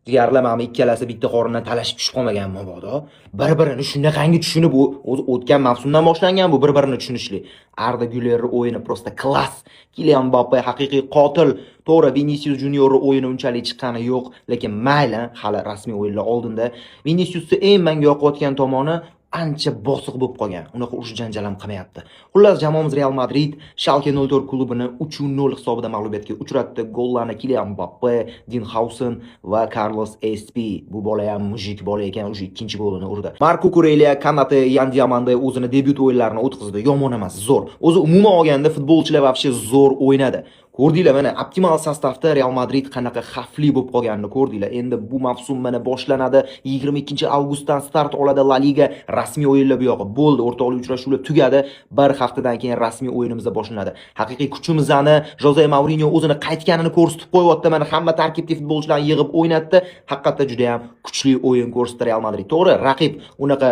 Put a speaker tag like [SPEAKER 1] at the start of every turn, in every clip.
[SPEAKER 1] Deyarli ikkalasi bitta qorindan talashib tushib qolmagan mabodo. Bir-birini shunaqangi tushunib o'zi o'tgan mavsumdan boshlangan bu bir-birini tushunishli. Arda Güler o'yini prosta klass. Kylian Mbappe haqiqiy qotil. To'g'ri, Vinicius Junior o'yini unchalik chiqqani yo'q, lekin mayli, hali rasmiy o'yinlar oldinda. Viniciusni eng menga yoqayotgan tomoni ancha bosiq bo'lib qolgan. Unaqa urush janjal ham qilmayapti. Xullas, jamoamiz Real Madrid Schalke 04 klubini 3-0 hisobida mag'lubiyatga uchratdi. Gollarni Kylian Mbappe, Dean Howson va Carlos SP. Bu bola ham mujik bola ekan, o'sha ikkinchi golini urdi. Marco Curelia, Kanate, Yan Diamande o'zini debyut o'yinlarini o'tkazdi. Yomon emas, zo'r. O'zi umuman olganda futbolchilar vobshe zo'r o'ynadi. Ko'rdinglar, mana optimal sostavda Real Madrid qanaqa xavfli bo'lib qolganini ko'rdinglar. Endi bu mavsum mana boshlanadi. 22-avgustdan start oladi La Liga. Rasmiy o'yinlar bu yog'i bo'ldi. O'rtoqlik uchrashuvlar tugadi. Bir haftadan keyin rasmiy o'yinimiz boshlanadi. Haqiqiy kuchimizni Jose Mourinho o'zini qaytganini ko'rsatib qo'yapti. Mana hamma tarkibli futbolchilarni yig'ib o'ynatdi. Haqiqatda juda ham kuchli o'yin ko'rsatdi Real Madrid. To'g'ri, raqib unaqa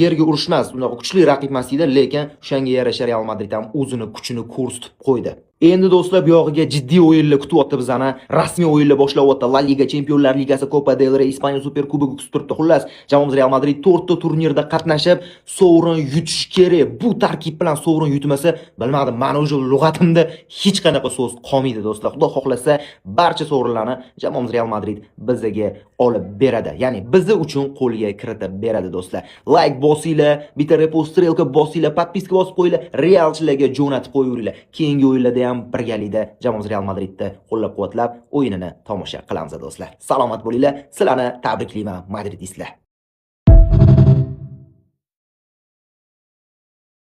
[SPEAKER 1] yerga urishmas, unaqa kuchli raqib emas edi, lekin o'shanga yarasha Real Madrid ham o'zini kuchini ko'rsatib qo'ydi. Endi do'stlar, bu yog'iga jiddiy o'yinlar kutyapti bizani. Rasmiy o'yinlar boshlayapti. La Liga, Chempionlar Ligasi, Copa del Rey, Ispaniya Super Kubogi kutib turibdi. Xullas, jamoamiz Real Madrid 4 ta turnirda qatnashib, sovrin yutish kerak. Bu tarkib bilan sovrin yutmasa, bilmadim, mana o'sha lug'atimda hech qanaqa so'z qolmaydi do'stlar. Xudo xohlasa, barcha sovrinlarni jamoamiz Real Madrid bizga olib beradi. Ya'ni bizni uchun qo'lga kiritib beradi do'stlar. Like bosinglar, bitta repost strelka bosinglar, podpiska bosib qo'yinglar, realchilarga jo'natib qo'yinglar. Keyingi o'yinlarda ham birgalikda jamoamiz Real Madridni qo'llab-quvvatlab o'yinini tomosha qilamiz do'stlar. Salomat bo'linglar. Sizlarni tabriklayman, madridistlar.